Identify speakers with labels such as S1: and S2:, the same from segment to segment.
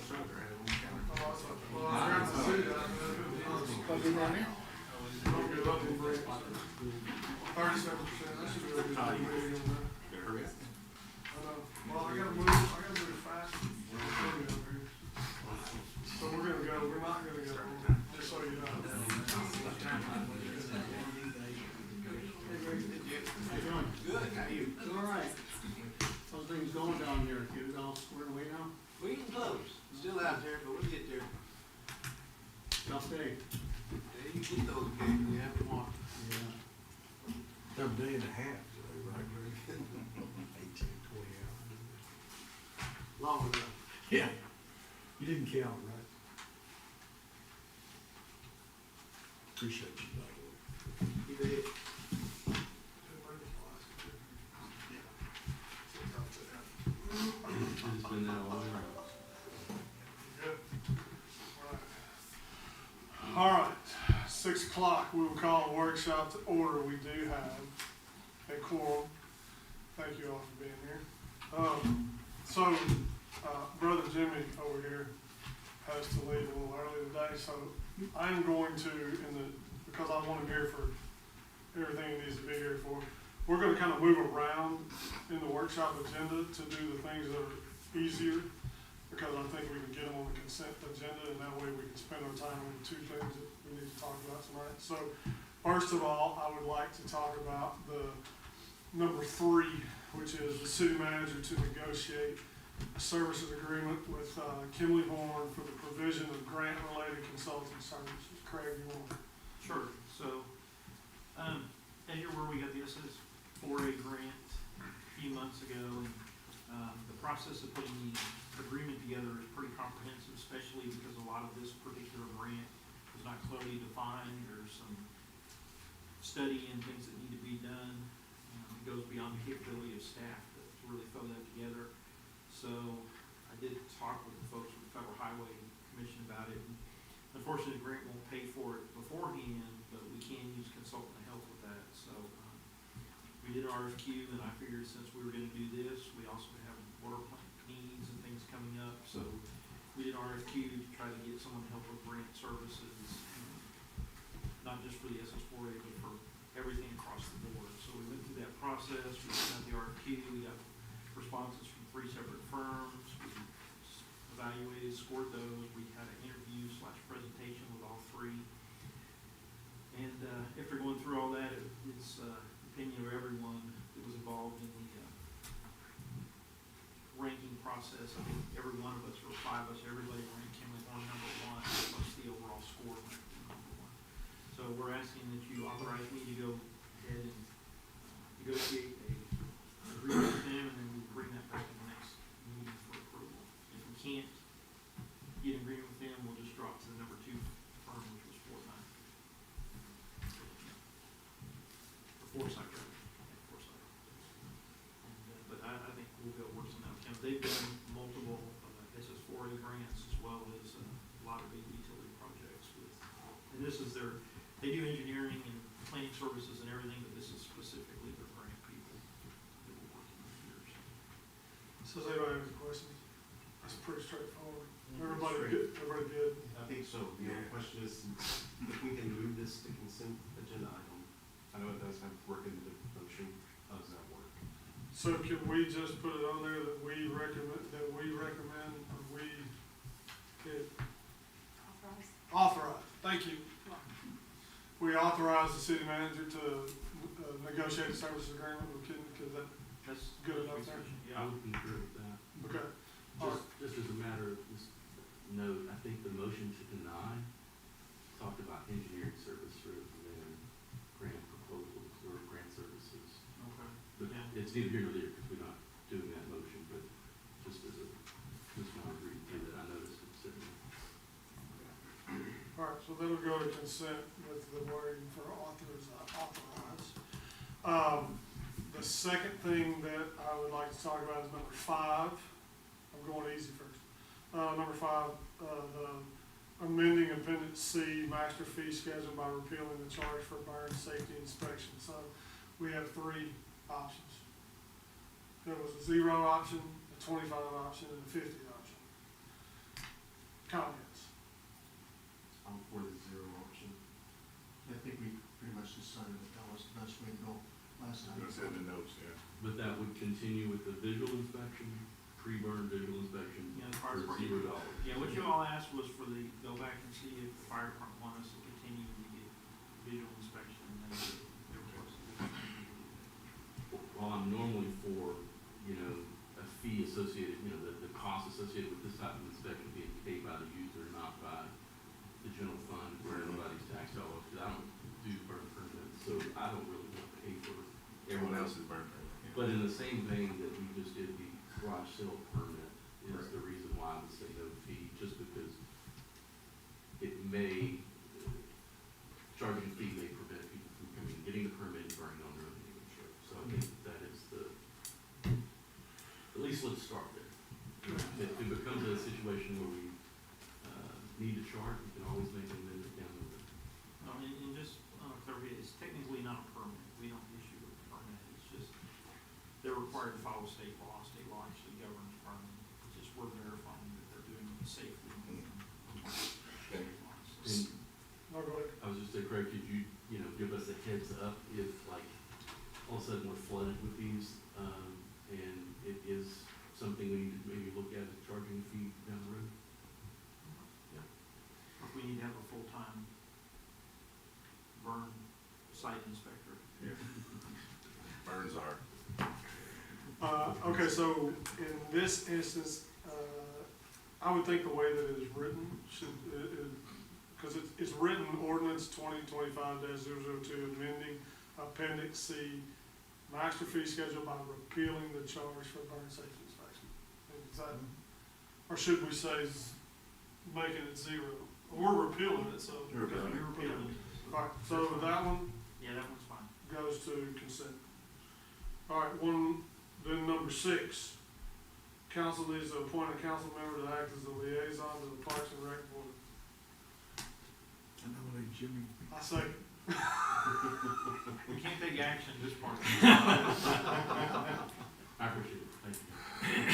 S1: Well, I got the city down there. Don't get up in break. 37%, that should be a good meeting on that.
S2: Hurry up.
S1: Well, I gotta move fast. So we're gonna go, we're not gonna go, just so you know.
S2: Good, how are you?
S3: All right. How's things going down here? Get it all squared away now?
S2: We getting close. Still out there, but we'll get there.
S3: Tough day.
S2: Yeah, you get those occasionally, you have to walk.
S3: Yeah.
S4: They're a day and a half today, right, Greg? 18, 20 hours.
S3: Long enough.
S4: Yeah. You didn't count, right? Appreciate you, by the way.
S2: You did. It's been that long.
S1: Good. All right, 6 o'clock, we will call a workshop to order. We do have a quorum. Thank you all for being here. Brother Jimmy over here has to leave a little early today, so I'm going to, because I want him here for everything he needs to be here for, we're gonna kind of move around in the workshop agenda to do the things that are easier, because I think we can get them on the consent agenda, and that way we can spend our time on the two things that we need to talk about tonight. So, first of all, I would like to talk about the number 3, which is the city manager to negotiate a services agreement with Kimley Horn for the provision of grant-related consulting services. Craig, you want to?
S5: Sure, so, as you're aware, we got the SS4A grant a few months ago, and the process of putting the agreement together is pretty comprehensive, especially because a lot of this particular grant is not clearly defined. There's some study and things that need to be done. It goes beyond the capability of staff to really throw that together. So I did talk with the folks from the Federal Highway Commission about it. Unfortunately, the grant won't pay for it beforehand, but we can use consultant help with that. So we did an RFQ, and I figured since we were going to do this, we also have water plant needs and things coming up. So we did an RFQ to try to get someone to help with grant services, not just for the SS4A, but for everything across the board. So we went through that process. We sent out the RFQ. We got responses from 3 separate firms. We evaluated, scored those. We had an interview/presentation with all 3. And after going through all that, it's the opinion of everyone that was involved in the ranking process. I think every one of us, or 5 of us, everybody ranked him as number 1, plus the overall score went to number 1. So we're asking that you authorize me to go ahead and negotiate a agreement with them, and then we bring that back in the next meeting for approval. If we can't get an agreement with them, we'll just drop to the number 2 firm, which was Forsyth. Foresight, rather. Foresight. But I think we'll be able to work something out with them. They've done multiple SS4A grants as well as a lot of big utility projects with, and this is they do engineering and planning services and everything, but this is specifically their grant people that we're working with here.
S1: So does anybody have any questions? That's pretty straightforward. Everybody good? Everybody good?
S6: I think so. The only question is if we can move this to consent agenda item. I know it does have work in the motion. How does that work?
S1: So can we just put it on there that we recommend, or we get authorize? Thank you. We authorize the city manager to negotiate a services agreement with Kim, because
S5: That's
S1: good enough there?
S5: Yeah.
S7: I would concur with that.
S1: Okay. All right.
S7: Just as a matter of this note, I think the motion to deny talked about engineering service rather than grant proposals or grant services.
S5: Okay.
S7: But
S5: Yeah.
S7: it's neither here nor there because we're not doing that motion, but just as a, just want to read that I noticed it sitting.
S1: All right, so that'll go to consent with the wording for authorize. The second thing that I would like to talk about is number 5. I'm going easy first. Number 5, the amending Appendix C, master fee schedule by repealing the charge for burn safety inspection. So we have 3 options. There was a 0 option, a 25 option, and a 50 option.
S7: But that would continue with the visual inspection, pre-burn visual inspection
S5: You know, the
S7: for
S5: fire department.
S7: $0.
S5: Yeah, what you all asked was for the, go back and see if the fire department want us to continue to get visual inspection, and they request.
S7: While I'm normally for, you know, a fee associated, you know, the cost associated with this type of inspection being paid by the user, not by the general fund where everybody's tax dollars, because I don't do burn permits, so I don't really want to pay for it.
S8: Everyone else is burnt.
S7: But in the same vein that we just did the garage sale permit is the reason why I would say no fee, just because it may, charging fee may prevent people from coming, getting the permit and burning on their own inventory. So I think that is at least let's start there. If it becomes a situation where we, need to charge, we can always make an amendment down the road.
S5: And just, clarify, it's technically not a permit, we don't issue a permit, it's just, they're required to follow state law actually governs permit, it's just we're verifying that they're doing it safely.
S7: And
S1: No, go ahead.
S7: I was just saying, Craig, could you, you know, give us a heads up if like, all of a sudden we're flooded with these, and it is something we need to maybe look at as charging a fee down the road?
S5: If we need to have a full-time burn site inspector.
S8: Burns are.
S1: Okay, so in this instance, I would think the way that it is written should, because it's written ordinance 2025-002 amending appendix C, master fee schedule by repealing the charge for burn safety inspection. Is that, or should we say making it 0? We're repealing it, so.
S8: You're repealing it.
S5: We're repealing it.
S1: All right, so that one
S5: Yeah, that one's fine.
S1: goes to consent. All right, then number 6, council needs to appoint a council member to act as a liaison to the Parks and Rec Board.
S4: I nominate Jimmy.
S1: I say,
S5: We can't take action this part.
S7: I appreciate it, thank you.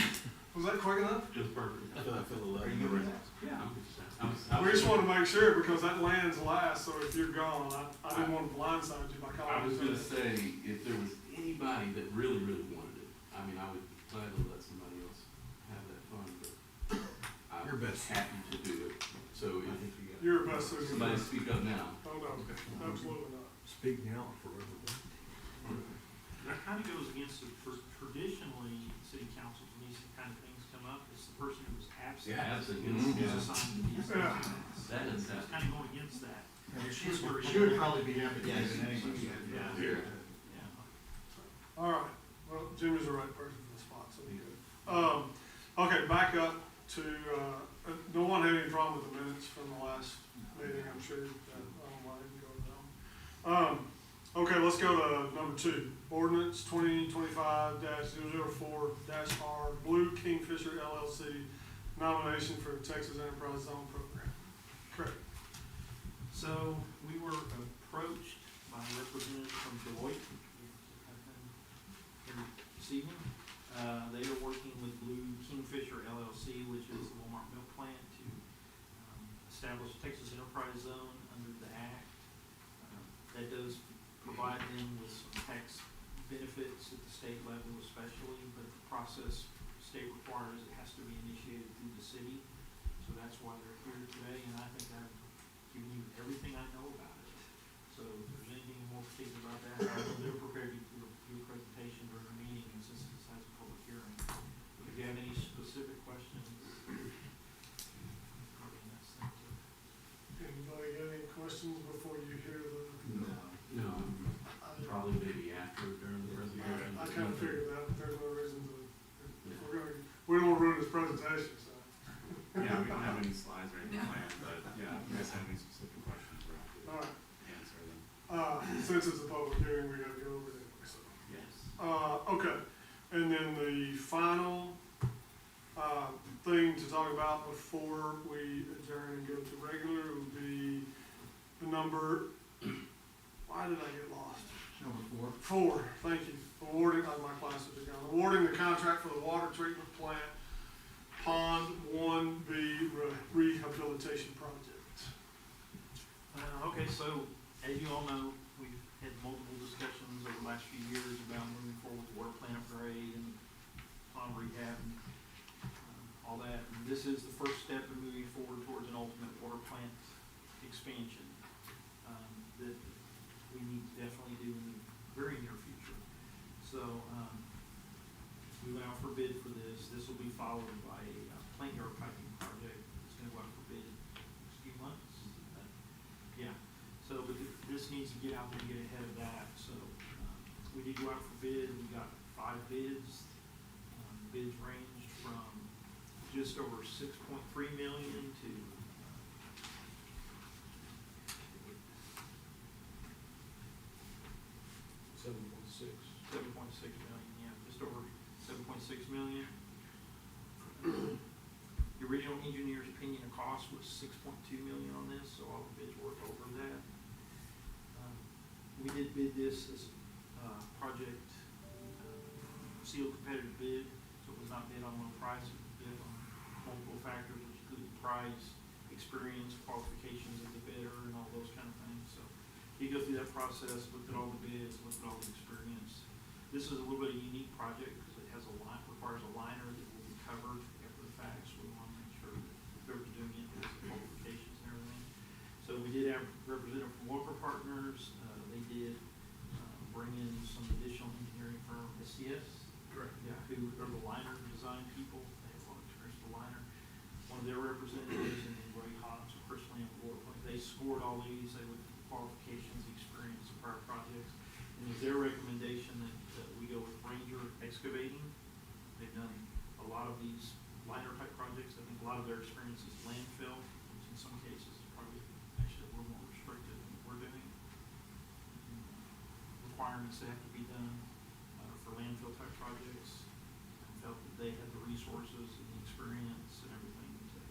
S1: was that quick enough?
S7: Just perfect.
S8: I feel the love.
S2: Are you good with that?
S7: Yeah, I'm just saying.
S1: We just wanna make sure, because that lands last, so if you're gone, I didn't want to blindside you by
S7: I
S1: calling
S7: was
S1: you.
S7: gonna say, if there was anybody that really, really wanted it, I mean, I would gladly let somebody else have that fun, but I'm
S4: Your best.
S7: happy to do it. So if
S1: You're a best suited.
S7: somebody speak up now.
S1: Oh, no, absolutely not.
S4: Speak now or forever.
S5: That kind of goes against the, traditionally, city councils, when these kind of things come up, it's the person who was absent.
S8: Yeah.
S7: Absent,
S5: Who's
S7: yeah.
S5: assigned to these.
S1: Yeah.
S7: That is
S5: It's
S7: that.
S5: kind of going against that.
S3: She would probably be happy to do
S2: Yes.
S3: it anyway.
S5: Yeah.
S8: Here.
S5: Yeah.
S1: All right, well, Jimmy's the right person for the spot, so we good. Okay, back up to, no one had any problem with the minutes from the last meeting, I'm sure, I don't know why I didn't go to them. Okay, let's go to number 2, ordinance 2025-004-R, Blue Kingfisher LLC, nomination for Texas Enterprise Zone Program. Correct.
S5: So we were approached by a representative from Deloitte here this evening. They are working with Blue Kingfisher LLC, which is the Walmart milk plant, to establish a Texas Enterprise Zone under the Act. That does provide them with some tax benefits at the state level especially, but the process state requires it has to be initiated through the city. So that's why they're here today, and I think I've given you everything I know about it. So if there's anything more particular about that, I know they're prepared to do a presentation during the meeting, and since this has a public hearing. If you have any specific questions.
S1: Anybody got any questions before you hear the?
S7: No, probably maybe after, during the presentation.
S1: I kind of figured that, but there's no reason to, if we're gonna, we don't want to ruin this presentation, so.
S9: Yeah, we don't have any slides or anything planned, but yeah, if you guys have any specific questions, we're happy
S1: All right,
S9: to answer them.
S1: since it's a public hearing, we gotta go over it anyway, so.
S5: Yes.
S1: Okay, and then the final, thing to talk about before we adjourn and go to regular would be the number, why did I get lost?
S3: Number
S1: 4,
S3: 4.
S1: thank you. Awarding, my classes are gone. Awarding the contract for the water treatment plant Pond 1B rehabilitation project.
S5: Okay, so as you all know, we've had multiple discussions over the last few years about moving forward with the water plant this is the first step in moving forward towards an ultimate water plant expansion, that we need to definitely do in the very near future. So, we went out for bid for this. This will be followed by a plant yard piping project. It's gonna go out for bid in the next few months. Yeah, so, but this needs to get out there and get ahead of that. So, we did go out for bid. We got 5 bids. Bids ranged from just over 6.3 million to
S4: 7.6.
S5: 7.6 million, yeah, just over 7.6 million. The original engineer's opinion of cost was 6.2 million on this, so all the bids were over that. We did bid this as project sealed competitive bid, so it was not bid on one price, it was bid on multiple factors, which included price, experience, qualifications of the bidder, and all those kind of things. So you go through that process, looked at all the bids, looked at all the experience. This is a little bit of a unique project because it has a line, requires a liner that will be covered after the fact, so we want to make sure that whoever's doing it has the qualifications and everything. So we did have representative from Walker Partners. They did bring in some additional engineering firm, SCS.
S3: Correct.
S5: Yeah, who are the liner design people. They have a lot of experience with the liner. One of their representatives, and then Ray Hobbs, personally on the board, they scored all these. They looked at the qualifications, the experience of prior projects. And it was their recommendation that we go with Ranger Excavating. They've done a lot of these liner type projects. I think a lot of their experience is landfill, which in some cases is probably actually a little more restricted than what we're doing. Requirements that have to be done for landfill type projects. I felt that they had the resources and the experience and everything to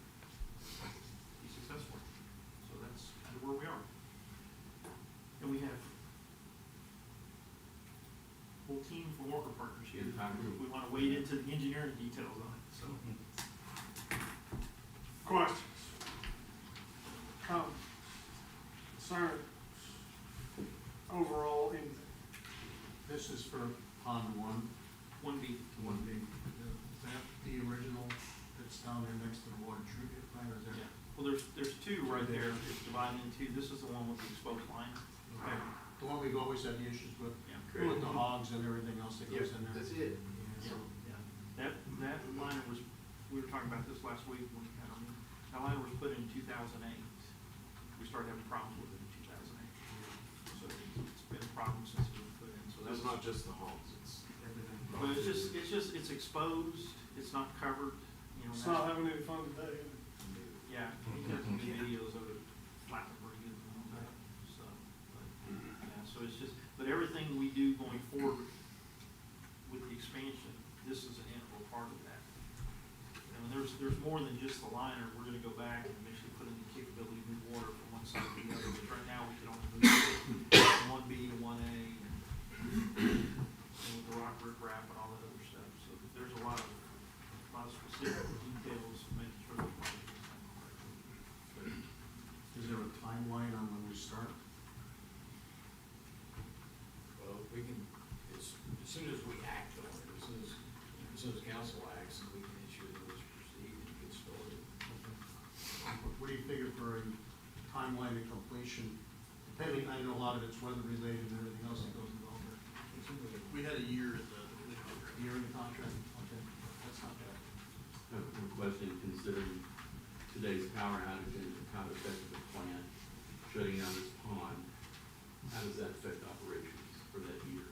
S5: be successful. So that's kind of where we are. And we have a whole team from Walker Partners here. If we want to wade into the engineering details on it, so.
S1: Questions? Comments? Concerns? Overall, anything?
S3: This is for pond 1.
S5: 1B.
S3: Is that the original that's down there next to the water treatment plant, or is
S5: Yeah.
S3: there?
S5: Well, there's 2 right there. It's divided into, this is the one with the exposed line. Okay.
S3: The one we've always had the issues with,
S5: Yeah.
S3: with the hogs and everything else that goes in there.
S2: That's it.
S3: Yeah, so,
S5: That liner was, we were talking about this last week when we had our meeting. That liner was put in 2008. We started having problems with it in 2008. So it's been a problem since it was put in, so that's
S6: That's not just the homes, it's
S3: everything.
S5: But it's exposed, it's not covered, you know.
S1: It's
S5: that's-
S1: not having any fun today.
S5: Yeah, he has some good videos of it, flapping pretty good and all that, so, but, yeah, so it's just, but everything we do going forward with the expansion, this is an integral part of that. And there's more than just the liner. We're gonna go back and eventually put in the capability to move water from one side to the other, because right now we can only move from 1B to 1A and with the rock riprap and all that other stuff. So there's a lot of specific details of making sure that project is done correctly.
S3: Is there a timeline on when we start?
S4: Well, we can, as soon as we act on it, as soon as council acts, we can issue the notice to proceed and get started.
S3: What do you figure for a timeline of completion? Depending, I know a lot of it's weather related and everything else that goes involved there.
S10: We had a year in the
S3: Year in the contract, okay, that's not bad.
S7: I have a question, considering today's power outage and how it affected the plant, shutting down this pond, how does that affect operations for that year?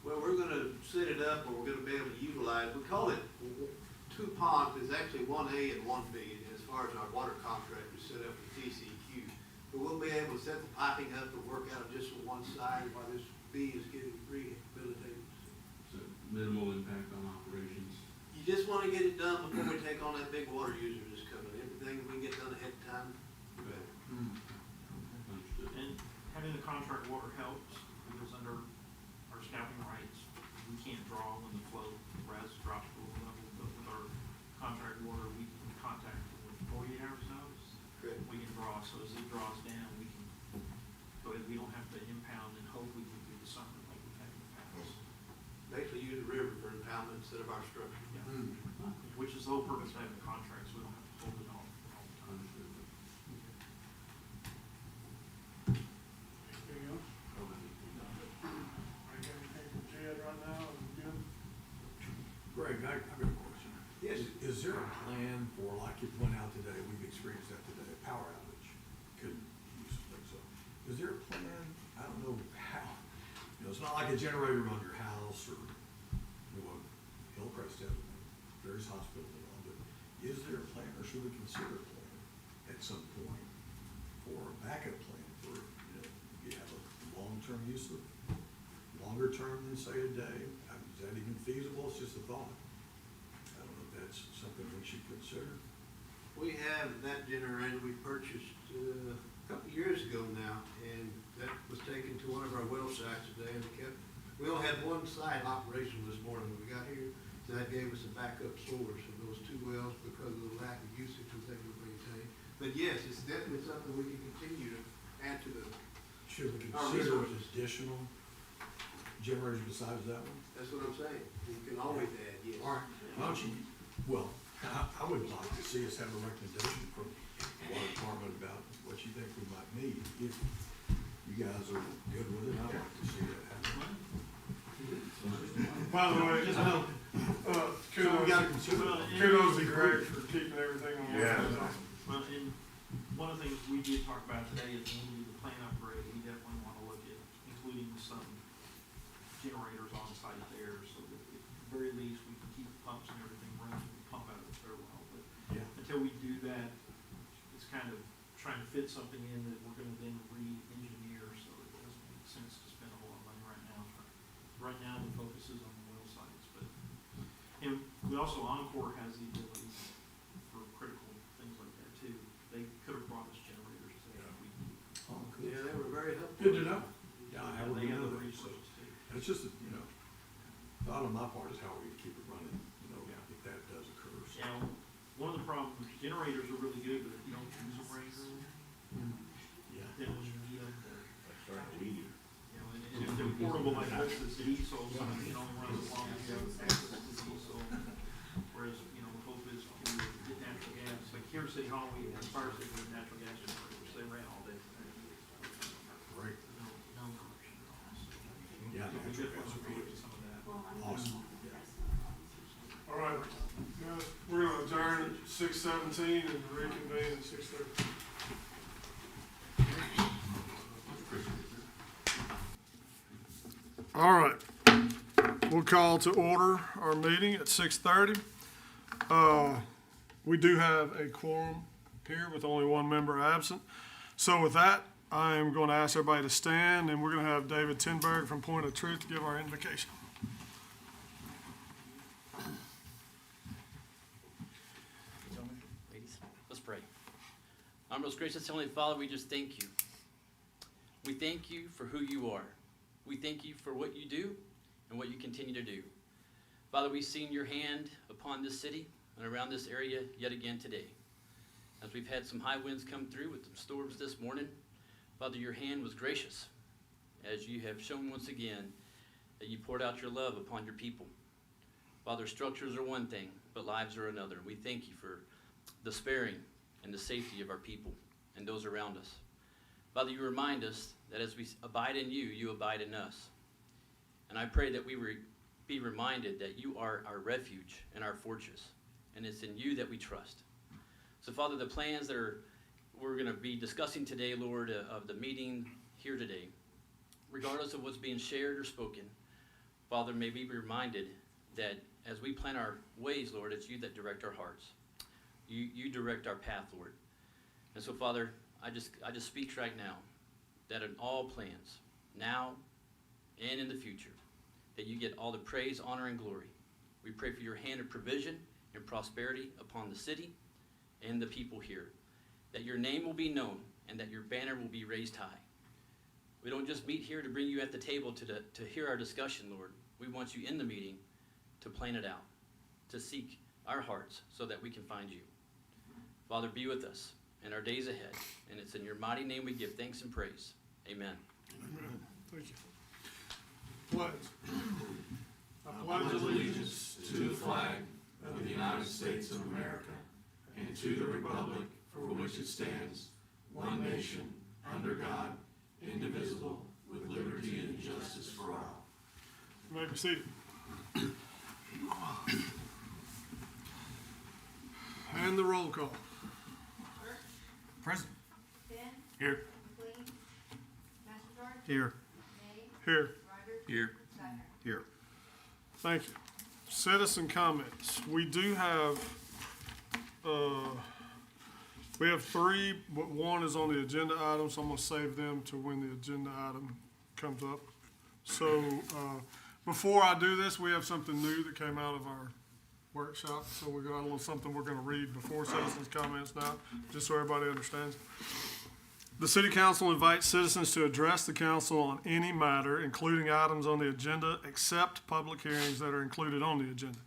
S2: Well, we're gonna set it up, or we're gonna be able to utilize, we call it 2 ponds, it's actually 1A and 1B, as far as our water contract is set up with TCEQ. But we'll be able to set the piping up and work out just on one side while this B is getting rehabilitated.
S7: So minimal impact on operations?
S2: You just wanna get it done before we take on that big water user that's coming. Everything we can get done ahead of time, the better.
S7: Understood.
S5: And having the contract water helps, because under our scouting rights, we can't draw when the flow rises, drops below level, but with our contract water, we can contact them with 48 hours notice.
S2: Correct.
S5: We can draw, so as it draws down, we can go ahead, we don't have to impound and hope we can do the summer like we've had in the past.
S2: Basically use the river for impoundment instead of our structure.
S5: Yeah. Which is the whole purpose of having a contract
S11: like a generator on your house or, you know, Hillcrest has various hospitals and all, but is there a plan or should we consider a plan at some point for a backup plan for, you know, you have a long-term use of, longer term than say a day? Is that even feasible? It's just a thought. I don't know if that's something we should consider.
S2: We have that generator we purchased a couple of years ago now, and that was taken to one of our well sites today, and we only had one site operational this morning when we got here, so that gave us a backup source of those two wells because of the lack of usage was able to maintain. But yes, it's definitely something we can continue to add to the,
S11: Should we
S2: Our
S11: consider
S2: resources.
S11: additional generators besides that one?
S2: that's what I'm saying. You can always add, yes.
S11: All right, why don't you, well, I would like to see us have a recommendation from the water department about what you think we might need. If you guys are good with it, I'd like to see that happen.
S1: By the way,
S11: Just know, so we gotta consider.
S1: kudos to Greg for keeping everything on.
S8: Yeah.
S5: Well, and one of the things we did talk about today is when we do the plant upgrade, we definitely want to look at including some generators on site there, so that at the very least, we can keep pumps and everything running, we pump out of the stairwell, but
S11: Yeah.
S5: until we do that, it's kind of trying to fit something in that we're gonna then re-engineer, so it doesn't make sense to spend a whole lot of money right now. Right now, the focus is on the well sites, but, and we also, Encore has the ability for critical things like that too. They could have brought us generators today if we.
S11: Oh, cool.
S2: Yeah, they were very helpful.
S11: Good to know. Yeah, I
S5: They
S11: would
S5: have
S11: know
S5: the
S11: that.
S5: resources too.
S11: And it's just, you know, thought on my part is how we keep it running, you know, if that does occur. So.
S5: Now, one of the problems, generators are really good, but if you don't use them regularly,
S11: Yeah.
S5: then when you need them, they're,
S8: Weed.
S5: you know, and if they're portable like this, it's diesel, so you can only run as long as you have access to diesel. Whereas, you know, the hope is to get natural gas, like here in City Hall, we have fire station with natural gas generators, they ran all day.
S11: Great.
S5: No correction at all, so.
S11: Yeah,
S5: We
S11: natural
S5: definitely
S11: gas.
S5: want to look at some of that.
S11: Awesome.
S1: All right, guys, we're gonna adjourn at 6:17 and reconvene at 6:30. All right, we'll call to order our meeting at 6:30. We do have a quorum here with only one member absent. So with that, I am going to ask everybody to stand, and we're going to have David Tinberg from Point of Truth give our invocation.
S12: Ladies, let's pray. Our most gracious Heavenly Father, we just thank you. We thank you for who you are. We thank you for what you do and what you continue to do. Father, we've seen your hand upon this city and around this area yet again today. As we've had some high winds come through with some storms this morning, Father, your hand was gracious as you have shown once again that you poured out your love upon your people. Father, structures are one thing, but lives are another. We thank you for the sparing and the safety of our people and those around us. Father, you remind us that as we abide in you, you abide in us. And I pray that we be reminded that you are our refuge and our fortress, and it's in you that we trust. So, Father, the plans that we're going to be discussing today, Lord, of the meeting here today, regardless of what's being shared or spoken, Father, may we be reminded that as we plan our ways, Lord, it's you that direct our hearts. You direct our path, Lord. And so, Father, I just speak right now that in all plans, now and in the future, that you get all the praise, honor, and glory. We pray for your hand of provision and prosperity upon the city and the people here, that your name will be known and that your banner will be raised high. We don't just meet here to bring you at the table to hear our discussion, Lord. We want you in the meeting to plan it out, to seek our hearts so that we can find you. Father, be with us in our days ahead, and it's in your mighty name we give thanks and praise. Amen.
S1: Amen. Thank you. Pledge. I pledge
S7: Allegiance to the flag of the United States of America and to the republic for which it stands, one nation, under God, indivisible, with liberty and justice for all.
S1: You may be seated. And the roll call.
S11: Present.
S13: Ben,
S1: Here.
S13: McLean, Master George,
S1: Here.
S13: May,
S1: Here.
S13: Ryder,
S8: Here.
S11: Here.
S1: Thank you. Citizen comments. We do have, we have three, but one is on the agenda item, so I'm gonna save them to when the agenda item comes up. So, before I do this, we have something new that came out of our workshop, so we got a little something we're gonna read before citizens' comments now, just so everybody understands. The city council invites citizens to address the council on any matter, including items on the agenda, except public hearings that are included on the agenda.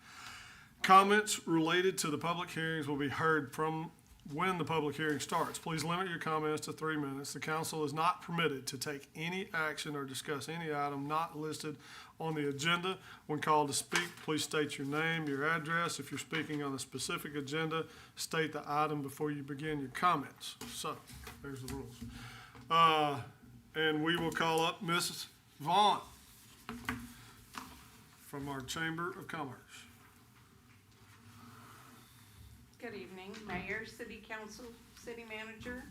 S1: Comments related to the public hearings will be heard from when the public hearing starts. Please limit your comments to 3 minutes. The council is not permitted to take any action or discuss any item not listed on the agenda. When called to speak, please state your name, your address. If you're speaking on a specific agenda, state the item before you begin your comments. So, there's the rules. And we will call up Mrs. Vaughn from our Chamber of Commerce.
S13: Good evening, Mayor, City Council, City Manager,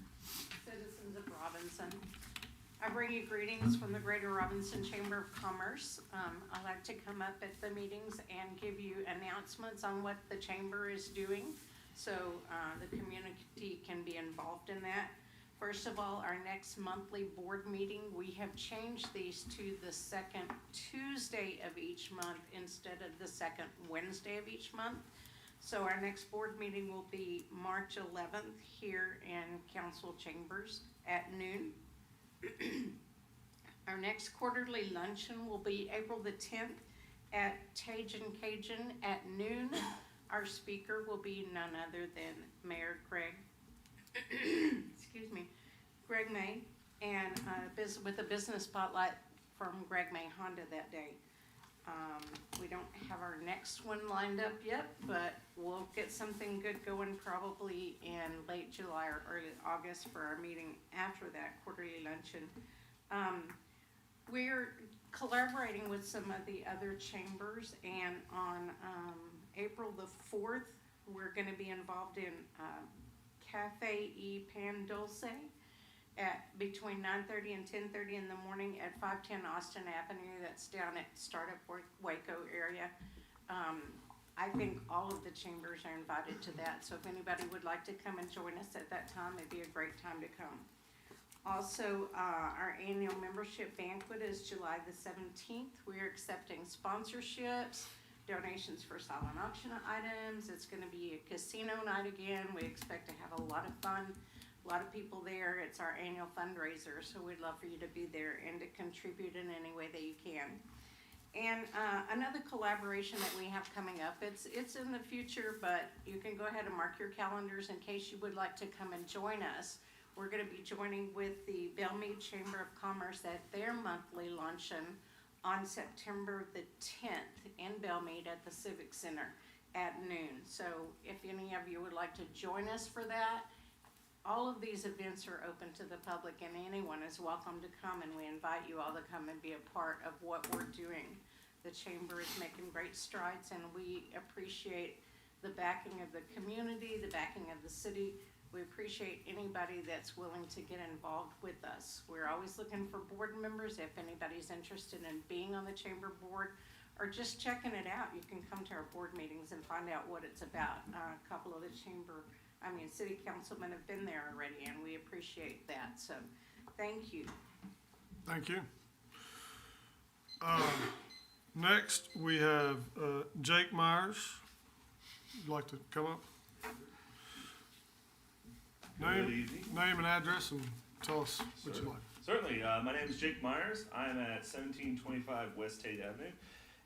S13: citizens of Robinson. I bring you greetings from the Greater Robinson Chamber of Commerce. I like to come up at the meetings and give you announcements on what the chamber is doing, so the community can be involved in that. First of all, our next monthly board meeting, we have changed these to the second Tuesday of each month instead of the second Wednesday of each month. So our next board meeting will be March 11th here in council chambers at noon. Our next quarterly luncheon will be April the 10th at Tajin Cajun at noon. Our speaker will be none other than Mayor Greg, excuse me, Greg May, and with a business spotlight from Greg May Honda that day. We don't have our next one lined up yet, but we'll get something good going probably in late July or early August for our meeting after that quarterly luncheon. We're collaborating with some of the other chambers, and on April the 4th, we're gonna be involved in Cafe y Pan Dulce at between 9:30 and 10:30 in the morning at 510 Austin Avenue. That's down at Startup Waco area. I think all of the chambers are invited to that, so if anybody would like to come and join us at that time, it'd be a great time to come. Also, our annual membership banquet is July the 17th. We are accepting sponsorships, donations for silent auction items. It's gonna be a casino night again. We expect to have a lot of fun. A lot of people there. It's our annual fundraiser, so we'd love for you to be there and to contribute in any way that you can. And another collaboration that we have coming up, it's in the future, but you can go ahead and mark your calendars in case you would like to come and join us. We're gonna be joining with the Belmead Chamber of Commerce at their monthly luncheon on September the 10th in Belmead at the Civic Center at noon. So if any of you would like to join us for that, all of these events are open to the public and anyone is welcome to come, and we invite you all to come and be a part of what we're doing. The chamber is making great strides, and we appreciate the backing of the community, the backing of the city. We appreciate anybody that's willing to get involved with us. We're always looking for board members. If anybody's interested in being on the chamber board or just checking it out, you can come to our board meetings and find out what it's about. A couple of the city councilmen have been there already, and we appreciate that, so thank you.
S1: Thank you. Next, we have Jake Myers. You'd like to come up?
S14: Good evening.
S1: Name and address, and tell us what you like.
S14: Certainly. My name is Jake Myers. I'm at 1725 West Tate Avenue.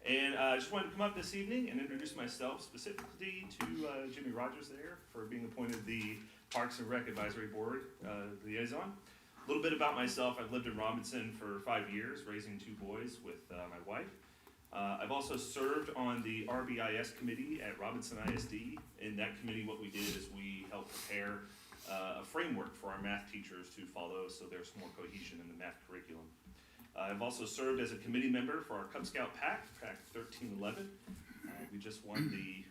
S14: And I just wanted to come up this evening and introduce myself specifically to Jimmy Rogers there for being appointed the Parks and Rec Advisory Board liaison. A little bit about myself. I've lived in Robinson for 5 years, raising 2 boys with my wife. I've also served on the RBIS committee at Robinson ISD. In that committee, what we did is we helped prepare a framework for our math teachers to follow, so there's more cohesion in the math curriculum. I've also served as a committee member for our Cub Scout Pack 1311. We just won the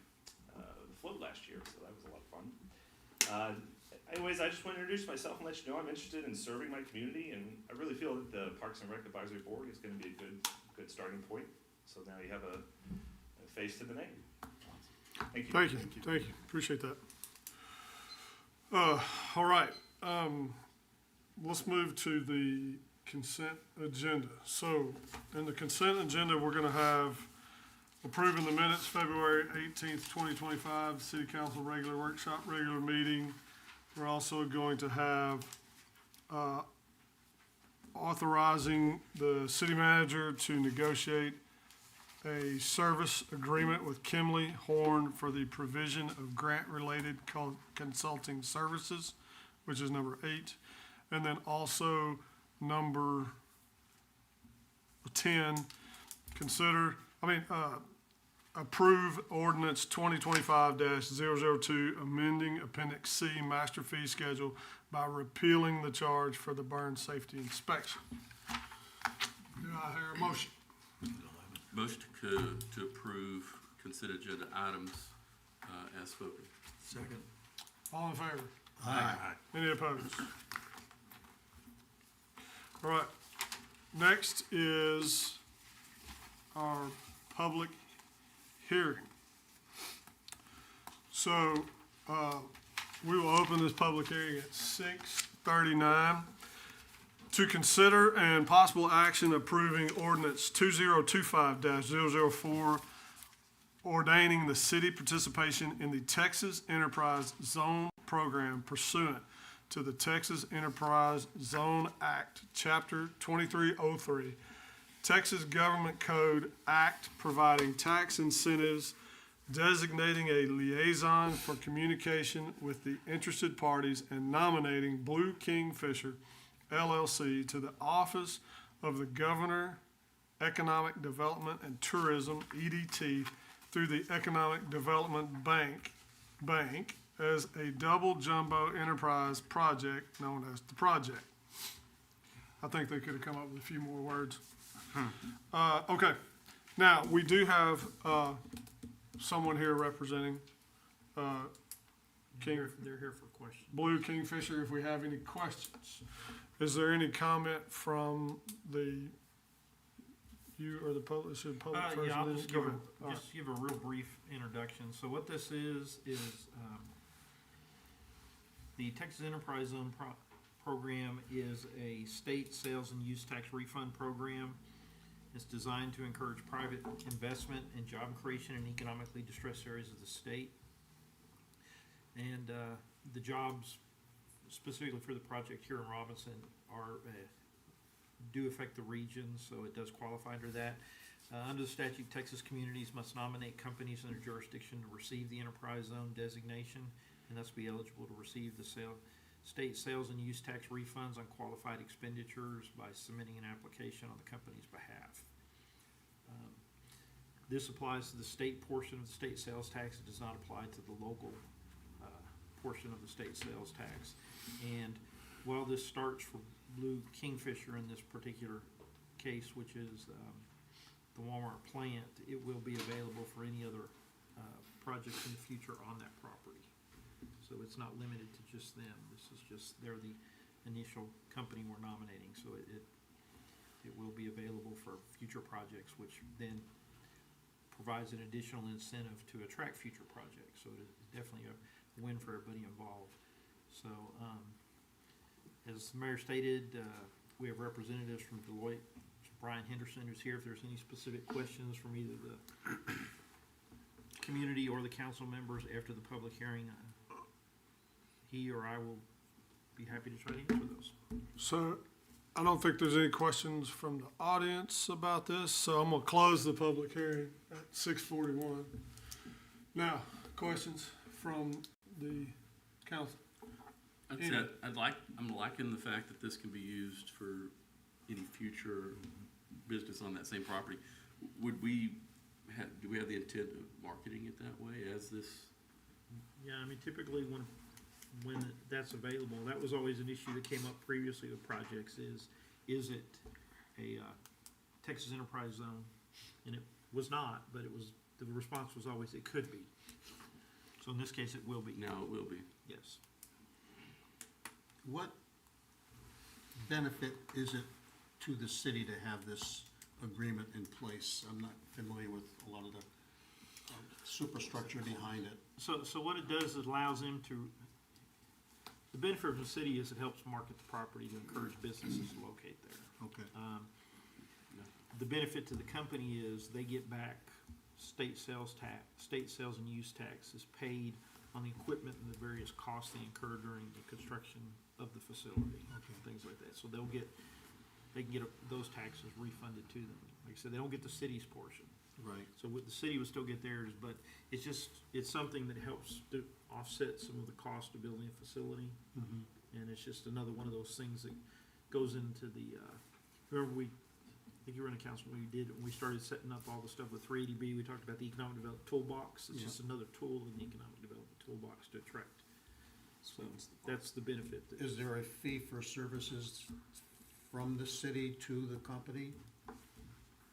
S14: float last year, so that was a lot of fun. Anyways, I just want to introduce myself and let you know I'm interested in serving my community, and I really feel that the Parks and Rec Advisory Board is going to be a good starting point. So now you have a face to the name. Thank you.
S1: Thank you, appreciate that. All right, let's move to the consent agenda. So, in the consent agenda, we're gonna have approving the minutes, February 18th, 2025, City Council regular workshop, regular meeting. We're also going to have authorizing the city manager to negotiate a service agreement with Kimley Horn for the provision of grant-related consulting services, which is number 8. And then also number 10, approve ordinance 2025-002, amending Appendix C Master Fee Schedule by repealing the charge for the burn safety inspection. Do I hear a motion?
S7: Motion to approve consent agenda items as spoken.
S11: Second.
S1: All in favor?
S11: Aye.
S1: Any opposed? All right, next is our public hearing. So, we will open this public hearing at 6:39. To consider and possible action approving ordinance 2025-004, ordaining the city participation in the Texas Enterprise Zone Program pursuant to the Texas Enterprise Zone Act, Chapter 2303, Texas Government Code Act providing tax incentives, designating a liaison for communication with the interested parties, and nominating Blue Kingfisher LLC to the office of the Governor, Economic Development and Tourism, EDT, through the Economic Development Bank as a double jumbo enterprise project known as the project. I think they could have come up with a few more words. Okay, now, we do have someone here representing
S5: They're here for questions.
S1: Blue Kingfisher, if we have any questions. Is there any comment from you or the public, should public first?
S5: Yeah, I'll
S1: and then-
S5: just
S1: go
S5: give,
S1: ahead. All right.
S5: just give a real brief introduction. So what this is the Texas Enterprise Zone program is a state sales and use tax refund program. It's designed to encourage private investment and job creation in economically distressed areas of the state. And the jobs specifically for the project here in Robinson are do affect the region, so it does qualify under that. Under the statute, Texas communities must nominate companies in their jurisdiction to receive the enterprise zone designation, and thus be eligible to receive the state sales and use tax refunds on qualified expenditures by submitting an application on the company's behalf. This applies to the state portion of the state sales tax. It does not apply to the local portion of the state sales tax. And while this starts for Blue Kingfisher in this particular case, which is the Walmart plant, it will be available for any other projects in the future on that property. So it's not limited to just them. This is just, they're the initial company we're nominating, so it will be available for future projects, which then provides an additional incentive to attract future projects. So it is definitely a win for everybody involved. So, as the mayor stated, we have representatives from Deloitte. Brian Henderson is here if there's any specific questions from either the community or the council members after the public hearing. He or I will be happy to try to answer those.
S1: So, I don't think there's any questions from the audience about this, so I'm gonna close the public hearing at 6:41. Now, questions from the council?
S7: I'm liking the fact that this can be used for any future business on that same property. Do we have the intent of marketing it that way as this?
S5: Yeah, I mean, typically when that's available, that was always an issue that came up previously with projects is it a Texas Enterprise Zone? And it was not, but the response was always it could be. So in this case, it will be.
S7: Now it will be.
S5: Yes.
S3: What benefit is it to the city to have this agreement in place. I'm not familiar with a lot of the superstructure behind it.
S5: So what it does is allows them to, the benefit of the city is it helps market the property to encourage businesses to locate there.
S3: Okay.
S5: The benefit to the company is they get back state sales and use tax is paid on the equipment and the various costs they incur during the construction of the facility, things like that. So they can get those taxes refunded to them. Like I said, they don't get the city's portion.
S3: Right.
S5: So what the city would still get theirs, but it's something that helps to offset some of the cost of building a facility.
S3: Mm-hmm.
S5: And it's just another one of those things that goes into the, remember I think you were in the council when we started setting up all the stuff with 380B, we talked about the economic development toolbox. It's just another tool in the economic development toolbox to attract. So that's the benefit.
S3: Is there a fee for services from the city to the company?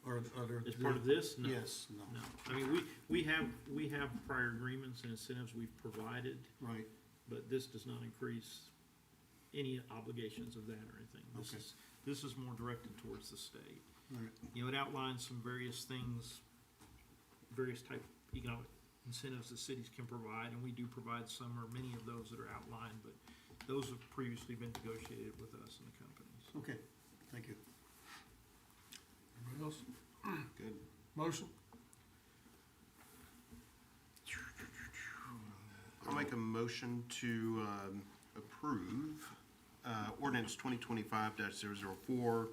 S3: Or other?
S5: As part of this? No.
S3: Yes, no.
S5: No. I mean, we have prior agreements and incentives we've provided,
S3: Right,
S5: but this does not increase any obligations of that or anything.
S3: Okay.
S5: This is more directed towards the state.
S3: right.
S5: You know, it outlines some various things, various type of economic incentives that cities can provide, and we do provide some or many of those that are outlined, but those have previously been negotiated with us and the companies.
S3: Okay, thank you.
S1: Anybody else?
S6: Good.
S1: Motion?
S6: I'll make a motion to approve ordinance 2025-004,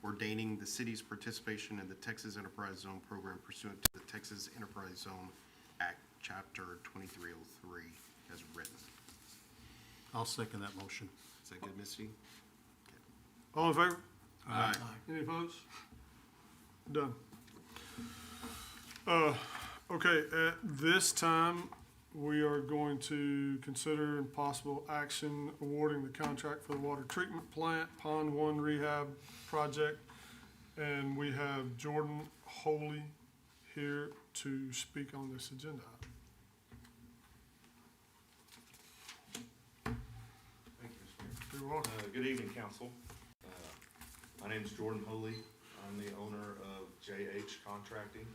S6: ordaining the city's participation in the Texas Enterprise Zone program pursuant to the Texas Enterprise Zone Act, Chapter 2303, as written.
S3: I'll second that motion.
S6: Is that good, Misty?
S1: All in favor?
S6: Aye.
S1: Any opposed? Done. Okay, at this time, we are going to consider and possible action awarding the contract for the water treatment plant, Pond One Rehab Project. And we have Jordan Holy here to speak on this agenda item.
S15: Thank you, Mr. Mayor.
S1: You're welcome.
S15: Good evening, council. My name is Jordan Holy. I'm the owner of JH Contracting.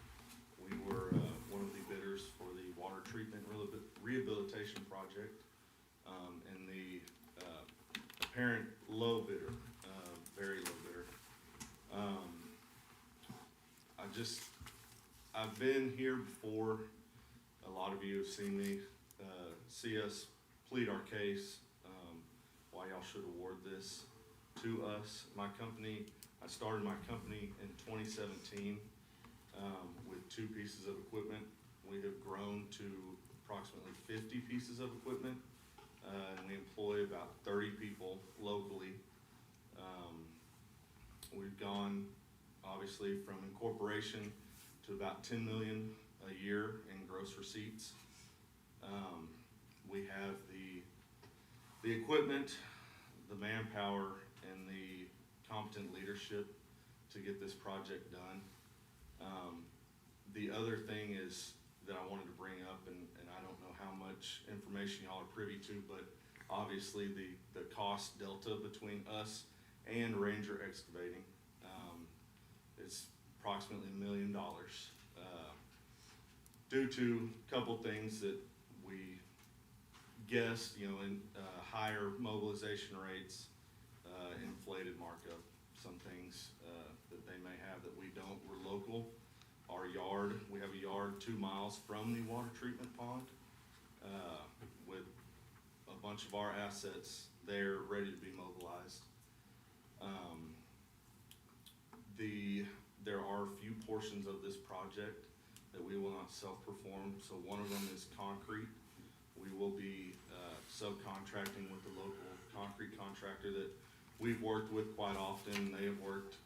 S15: We were one of the bidders for the water treatment rehabilitation project, and the apparent low bidder, very low bidder. I've been here before. A lot of you have seen me, see us plead our case, why y'all should award this to us. I started my company in 2017 with 2 pieces of equipment. We have grown to approximately 50 pieces of equipment, and we employ about 30 people locally. We've gone, obviously, from incorporation to about 10 million a year in gross receipts. We have the equipment, the manpower, and the competent leadership to get this project done. The other thing is that I wanted to bring up, and I don't know how much information y'all are privy to, but obviously the cost delta between us and Ranger Excavating is approximately $1 million. Due to a couple things that we guessed, in higher mobilization rates, inflated markup, some things that they may have that we don't. We're local. We have a yard 2 miles from the water treatment pond with a bunch of our assets there ready to be mobilized. There are a few portions of this project that we will not self-perform. So one of them is concrete. We will be subcontracting with the local concrete contractor that we've worked with quite often. They have worked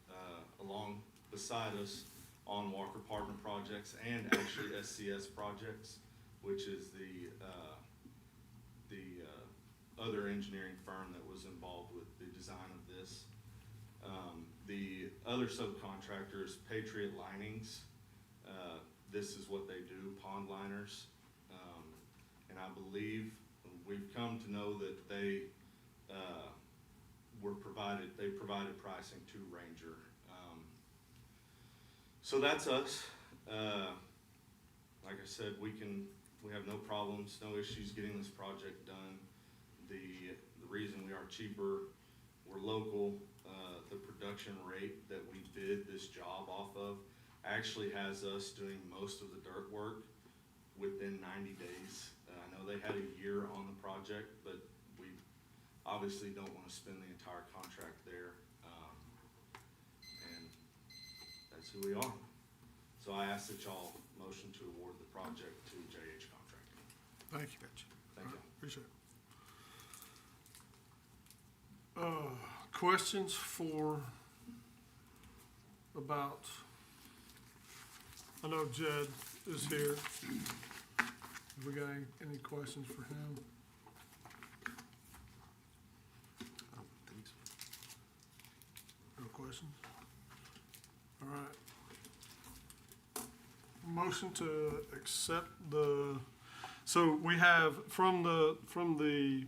S15: along beside us on Walker Apartment projects and actually SCS projects, which is the other engineering firm that was involved with the design of this. The other subcontractor is Patriot Linings. This is what they do, pond liners. And I believe we've come to know that they provided pricing to Ranger. So that's us. Like I said, we have no problems, no issues getting this project done. The reason we are cheaper, we're local. The production rate that we bid this job off of actually has us doing most of the dirt work within 90 days. I know they had a year on the project, but we obviously don't want to spend the entire contract there. And that's who we are. So I ask that y'all motion to award the project to JH Contracting.
S1: Thank you.
S15: Thank you.
S1: Appreciate it. Questions about, I know Jed is here. Have we got any questions for him?
S6: I don't think so.
S1: No questions? All right. Motion to accept so we have from the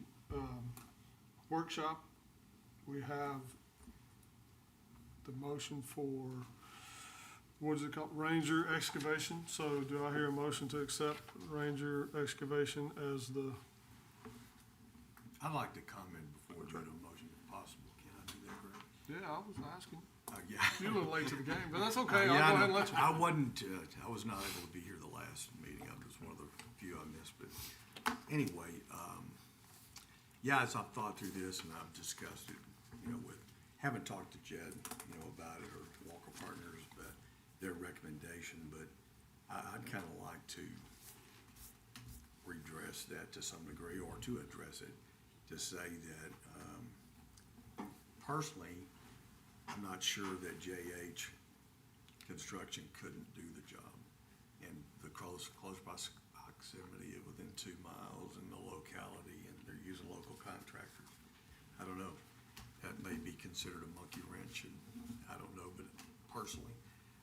S1: workshop, we have the motion for, what is it called, Ranger Excavation. So do I hear a motion to accept Ranger Excavation as the,
S11: I'd like to comment before you do a motion if possible. Can I do that, Greg?
S1: yeah, I was asking.
S11: Yeah.
S1: You're a little late to the game, but that's okay.
S11: Yeah,
S1: I'll go
S11: I
S1: ahead
S11: know.
S1: and let you.
S11: I wasn't, I was not able to be here the last meeting. I was one of the few I missed, but anyway, yeah, as I've thought through this and I've discussed it, haven't talked to Jed, about it or Walker Partners, but their recommendation, but I'd kind of like to redress that to some degree or to address it, to say that, personally, I'm not sure that JH Construction couldn't do the job. And the close proximity of within 2 miles and the locality, and they're using local contractors. I don't know. That may be considered a monkey wrench, and I don't know, but personally,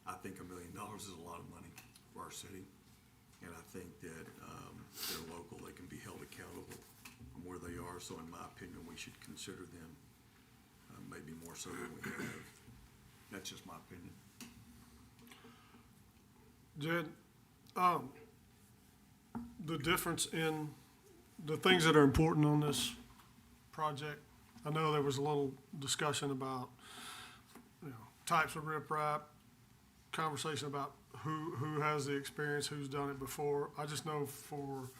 S11: I think $1 million is a lot of money for our city. And I think that they're local, they can be held accountable from where they are. So in my opinion, we should consider them maybe more so than we have. That's just my opinion.
S1: Jed, the difference in the things that are important on this project, I know there was a little discussion about, types of riprap, conversation about who has the experience, who's done it before. I just know for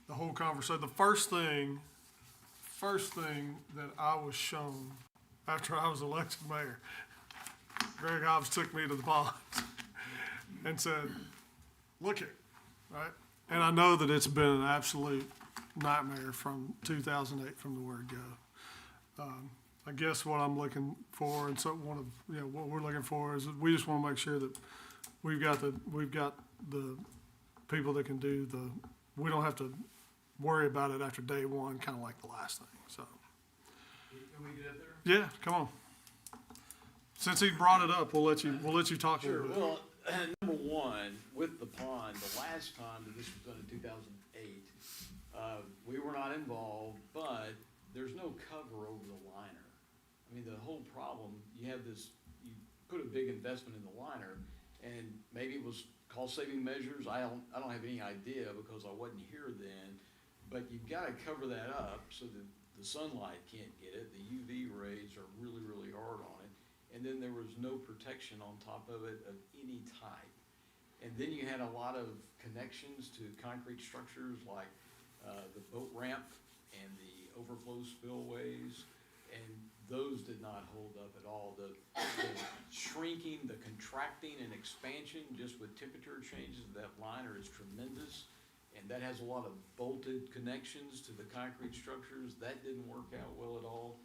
S1: the whole conversation, the first thing that I was shown after I was elected mayor, Greg Hobbs took me to the pond and said, look here, right? And I know that it's been an absolute nightmare from 2008 from the word go. I guess what I'm looking for, and so what we're looking for is that we just want to make sure that we've got the people that can do we don't have to worry about it after day one, kind of like the last thing, so.
S4: Can we get up there?
S1: Yeah, come on. Since he brought it up, we'll let you talk a
S12: Sure,
S1: little bit.
S12: well, number one, with the pond, the last time that this was done in 2008, we were not involved, but there's no cover over the liner. I mean, the whole problem, you put a big investment in the liner, and maybe it was cost-saving measures, I don't have any idea because I wasn't here then, but you've gotta cover that up so that the sunlight can't get it, the UV rays are really, really hard on it, and then there was no protection on top of it of any type. And then you had a lot of connections to concrete structures like the boat ramp and the overflow spillways, and those did not hold up at all. The shrinking, the contracting and expansion just with temperature changes of that liner is tremendous, and that has a lot of bolted connections to the concrete structures. That didn't work out well at all.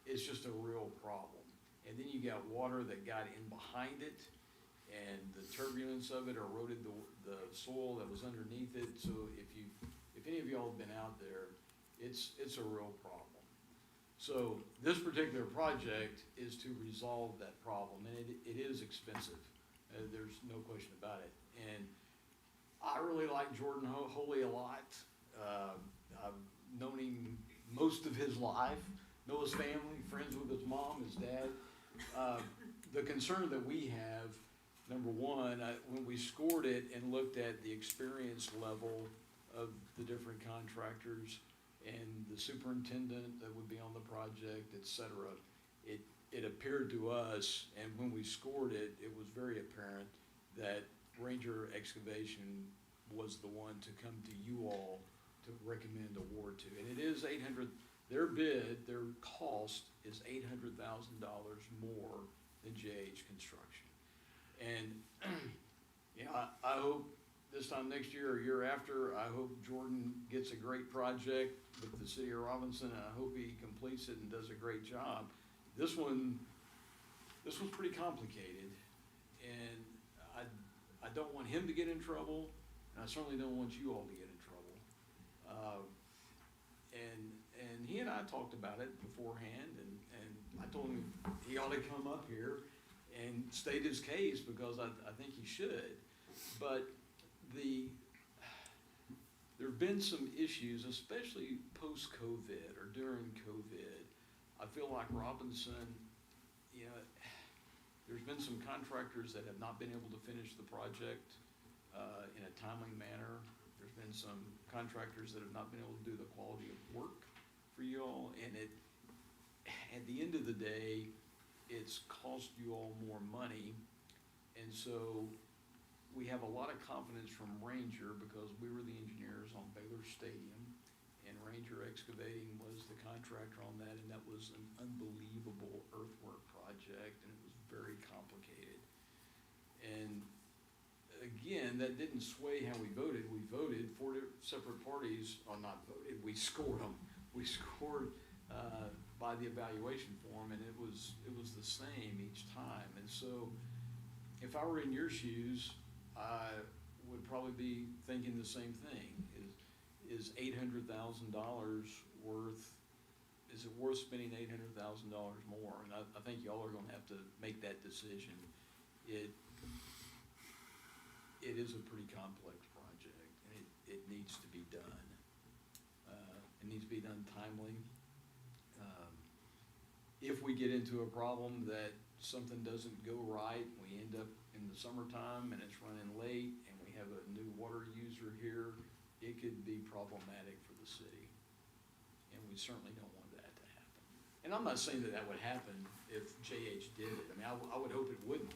S12: It's just a real problem. And then you got water that got in behind it, and the turbulence of it eroded the soil that was underneath it. So if any of y'all have been out there, it's a real problem. So this particular project is to resolve that problem, and it is expensive. There's no question about it. And I really like Jordan Holy a lot. I've known him most of his life, know his family, friends with his mom, his dad. The concern that we have
S4: number one, when we scored it and looked at the experience level of the different contractors and the superintendent that would be on the project, et cetera, it appeared to us, and when we scored it, it was very apparent that Ranger Excavation was the one to come to you all to recommend award to. And it is their bid, their cost is $800,000 more than JH Construction. And, you know, I hope this time next year or year after, I hope Jordan gets a great project with the city of Robinson, and I hope he completes it and does a great job. This one's pretty complicated, and I don't want him to get in trouble, and I certainly don't want you all to get in trouble. And he and I talked about it beforehand, and I told him he ought to come up here and state his case, because I think he should. But there've been some issues, especially post-COVID or during COVID. I feel like Robinson, you know, there's been some contractors that have not been able to finish the project in a timely manner. There's been some contractors that have not been able to do the quality of work for you all, and at the end of the day, it's cost you all more money. And so we have a lot of confidence from Ranger, because we were the engineers on Baylor Stadium, and Ranger Excavating was the contractor on that, and that was an unbelievable earthwork project, and it was very complicated. And again, that didn't sway how we voted. We voted, four separate parties, or not voted, we scored them. We scored by the evaluation form, and it was the same each time. And so if I were in your shoes, I would probably be thinking the same thing. Is $800,000 worth, is it worth spending $800,000 more? And I think y'all are gonna have to make that decision. It is a pretty complex project, and it needs to be done. It needs to be done timely. If we get into a problem that something doesn't go right, we end up in the summertime and it's running late, and we have a new water user here, it could be problematic for the city. And we certainly don't want that to happen. And I'm not saying that would happen if JH did it. I mean, I would hope it wouldn't.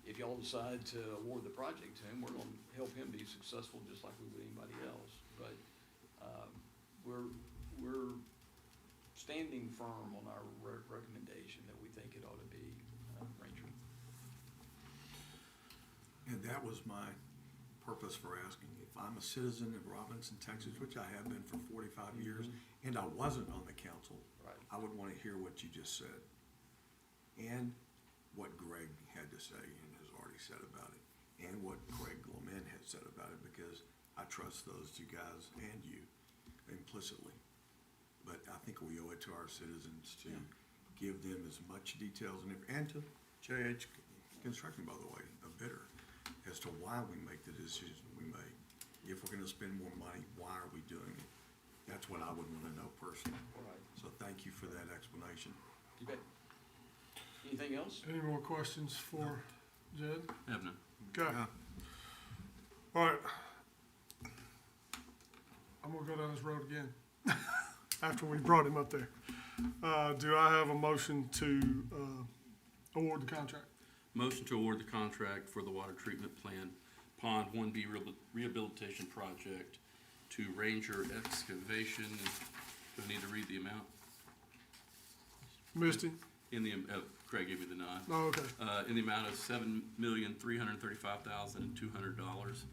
S4: If y'all decide to award the project to him, we're gonna help him be successful just like we would anybody else. But we're standing firm on our recommendation that we think it ought to be Ranger.
S11: And that was my purpose for asking. If I'm a citizen of Robinson, Texas, which I have been for 45 years, and I wasn't on the council,
S4: Right.
S11: I would want to hear what you just said, and what Greg had to say and has already said about it, and what Craig Lemon had said about it, because I trust those two guys and you implicitly. But I think we owe it to our citizens to give them as much details and to JH Construction, by the way, a bidder, as to why we make the decisions we make. If we're gonna spend more money, why are we doing it? That's what I would wanna know personally.
S4: Right.
S11: So thank you for that explanation.
S4: You bet. Anything else?
S1: Any more questions for Jed?
S7: Have none.
S1: Okay. All right. I'm gonna go down this road again, after we brought him up there. Do I have a motion to award the contract?
S7: Motion to award the contract for the water treatment plant Pond 1B rehabilitation project to Ranger Excavation. Do I need to read the amount?
S1: Misty?
S7: Craig gave me the nod.
S1: Oh, okay.
S7: In the amount of $7,335,200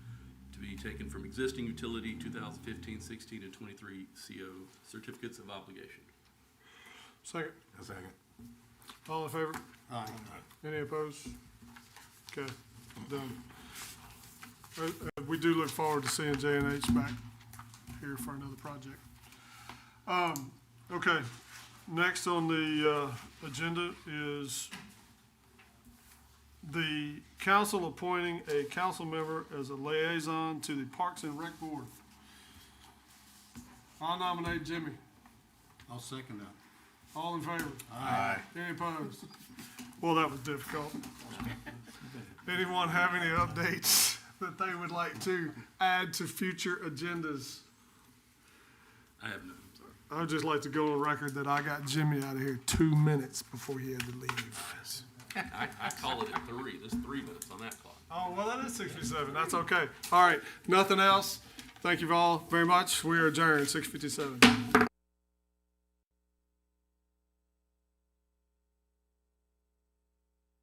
S7: to be taken from existing utility 2015, 16, and 23 CO certificates of obligation.
S1: Second.
S8: A second.
S1: All in favor?
S11: Aye.
S1: Any opposed? Okay, done. We do look forward to seeing J&H back here for another project. Okay, next on the agenda is the council appointing a council member as a liaison to the Parks and Rec Board. I'll nominate Jimmy.
S3: I'll second that.
S1: All in favor?
S8: Aye.
S1: Any opposed? Well, that was difficult. Anyone have any updates that they would like to add to future agendas?
S8: I have none, sorry.
S1: I would just like to go on record that I got Jimmy out of here 2 minutes before he had to leave.
S8: I call it at 3. There's 3 minutes on that clock.
S1: Oh, well, that is 6:57. That's okay. All right. Nothing else. Thank you all very much. We are adjourned, 6:57.